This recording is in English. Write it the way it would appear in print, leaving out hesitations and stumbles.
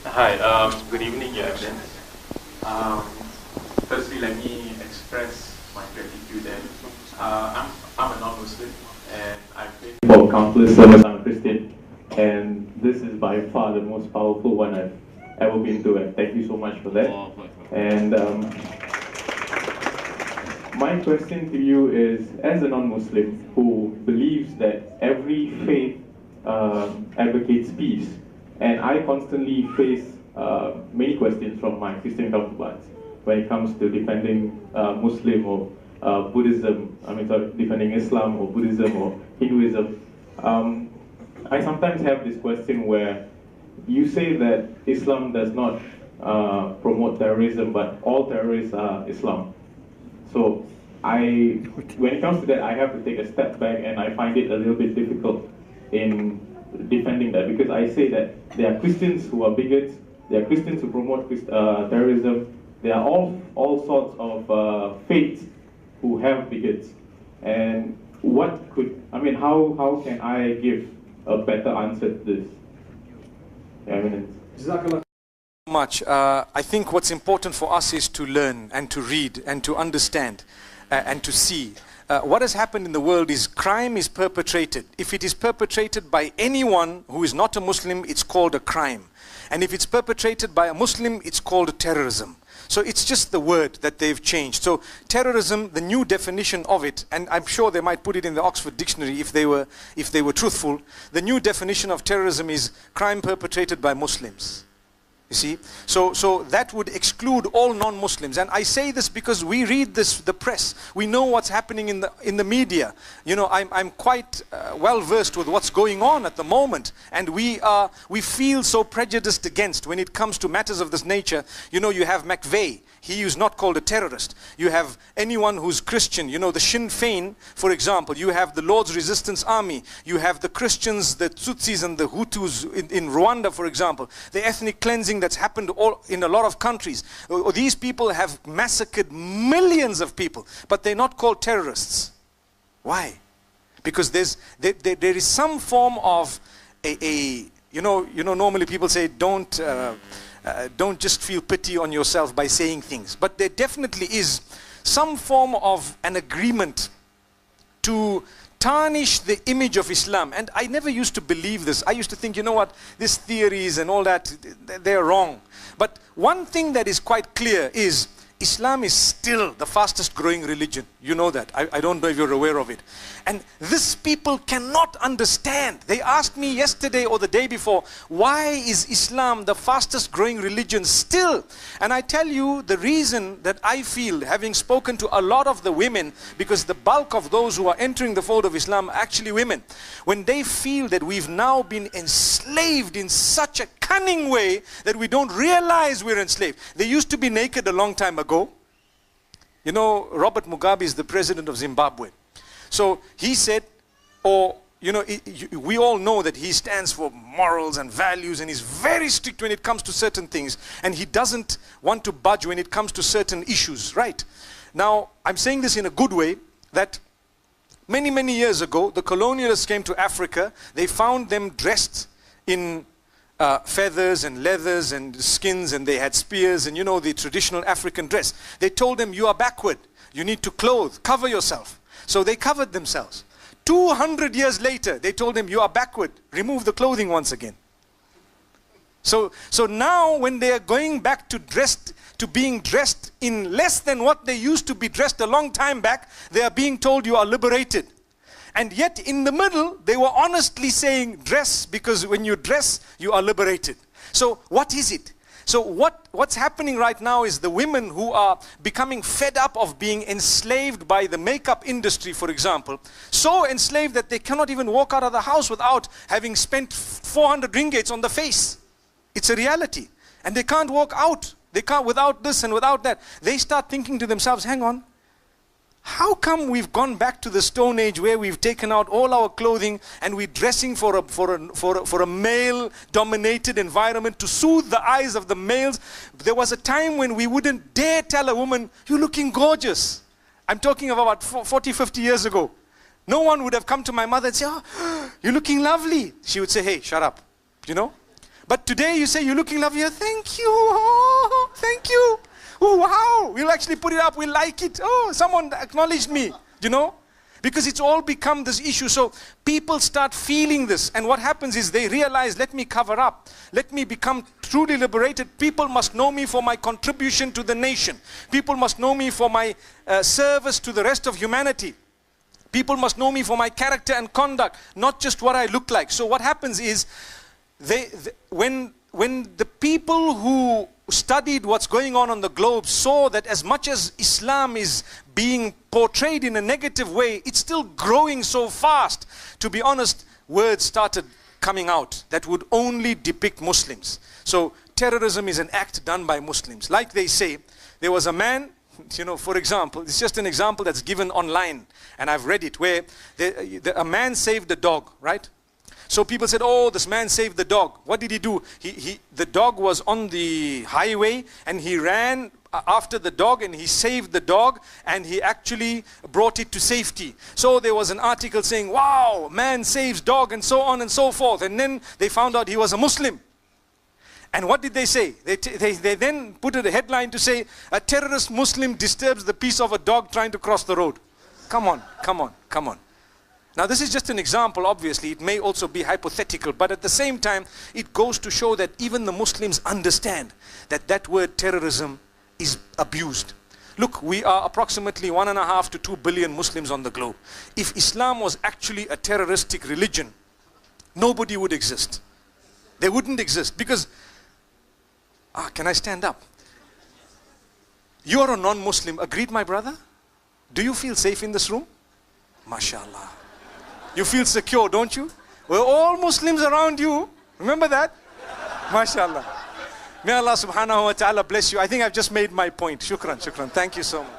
Hi, good evening, Your Eminence. Um, Firstly, let me express my gratitude. And I'm a non-Muslim, and I've been for countless sermons. I'm a Christian, and this is by far the most powerful one I've ever been to. And thank you so much for that. And my question to you is, as a non-Muslim who believes that every faith advocates peace, and I constantly face many questions from my Christian counterparts when it comes to defending Muslim or Buddhism, defending Islam or Buddhism or Hinduism. I sometimes have this question where you say that Islam does not promote terrorism, but all terrorists are Islam. So when it comes to that, I have to take a step back, and I find it a little bit difficult in defending that, because I say that there are Christians who are bigots, there are Christians who promote terrorism, there are all sorts of faiths who have bigots. And how can I give a better answer to this? Much. I think what's important for us is to learn and to read and to understand and to see. What has happened in the world is crime is perpetrated. If it is perpetrated by anyone who is not a Muslim, it's called a crime. And if it's perpetrated by a Muslim, it's called terrorism. So it's just the word that they've changed. So terrorism, the new definition of it, and I'm sure they might put it in the Oxford Dictionary if they were truthful, the new definition of terrorism is crime perpetrated by Muslims. You see, so that would exclude all non-Muslims. And I say this because we read the press. We know what's happening in the media. You know, I'm quite well versed with what's going on at the moment, and we feel so prejudiced against when it comes to matters of this nature. You know, you have McVeigh. He is not called a terrorist. You have anyone who's Christian, you know, the Sinn Féin, for example. You have the Lord's Resistance Army. You have the Christians, the Tutsis and the Hutus in Rwanda, for example. The ethnic cleansing that's happened in a lot of countries. These people have massacred millions of people, but they're not called terrorists. Why? Because there is some form of normally people say don't just feel pity on yourself by saying things. But there definitely is some form of an agreement to tarnish the image of Islam. And I never used to believe this. I used to think, you know what, these theories and all that, they're wrong. But one thing that is quite clear is Islam is still the fastest growing religion. You know that. I don't know if you're aware of it. And this people cannot understand. They asked me yesterday or the day before, why is Islam the fastest growing religion still? And I tell you the reason that I feel, having spoken to a lot of the women, because the bulk of those who are entering the fold of Islam are actually women. When they feel that we've now been enslaved in such a cunning way that we don't realize we're enslaved. They used to be naked a long time ago. You know, Robert Mugabe is the president of Zimbabwe. So he said, we all know that he stands for morals and values, and he's very strict when it comes to certain things, and he doesn't want to budge when it comes to certain issues, right? Now, I'm saying this in a good way, that many, many years ago, the colonialists came to Africa. They found them dressed in feathers and leathers and skins, and they had spears and, you know, the traditional African dress. They told them, you are backward. You need to cover yourself. So they covered themselves. 200 years later, they told them, you are backward. Remove the clothing once again. So now when they are going back to being dressed in less than what they used to be dressed a long time back, they are being told you are liberated. And yet in the middle, they were honestly saying dress, because when you dress, you are liberated. So what is it? So what's happening right now is the women who are becoming fed up of being enslaved by the makeup industry, for example, so enslaved that they cannot even walk out of the house without having spent 400 ringgits on the face. It's a reality. And they can't walk out. They can't without this and without that. They start thinking to themselves, hang on, how come we've gone back to the Stone Age where we've taken out all our clothing and we're dressing for a male-dominated environment to soothe the eyes of the males? There was a time when we wouldn't dare tell a woman, you're looking gorgeous. I'm talking of about 40, 50 years ago. No one would have come to my mother and say, oh, you're looking lovely. She would say, hey, shut up, you know. But today you say you're looking lovely. Thank you. Oh, thank you. Oh, wow. We'll actually put it up. We'll like it. Oh, someone acknowledged me. You know? Because it's all become this issue. So people start feeling this. And what happens is they realize, let me cover up. Let me become truly liberated. People must know me for my contribution to the nation. People must know me for my service to the rest of humanity. People must know me for my character and conduct, not just what I look like. So what happens is, when the people who studied what's going on the globe saw that as much as Islam is being portrayed in a negative way, it's still growing so fast. To be honest, words started coming out that would only depict Muslims. So terrorism is an act done by Muslims. Like they say, there was a man, you know, for example, it's just an example that's given online, and I've read it, where a man saved a dog, right? So people said, oh, this man saved the dog. What did he do? The dog was on the highway, and he ran after the dog, and he saved the dog, and he actually brought it to safety. So there was an article saying, wow, man saves dog, and so on and so forth. And then they found out he was a Muslim. And what did they say? They then put a headline to say, a terrorist Muslim disturbs the peace of a dog trying to cross the road. Come on, come on, come on. Now this is just an example, obviously. It may also be hypothetical, but at the same time, it goes to show that even the Muslims understand that that word terrorism is abused. Look, we are approximately 1.5 to 2 billion Muslims on the globe. If Islam was actually a terroristic religion, nobody would exist. They wouldn't exist because, can I stand up? You are a non-Muslim. Agreed, my brother? Do you feel safe in this room? MashaAllah. You feel secure, don't you? We're all Muslims around you. Remember that? MashaAllah. May Allah subhanahu wa ta'ala bless you. I think I've just made my point. Shukran, shukran. Thank you so much.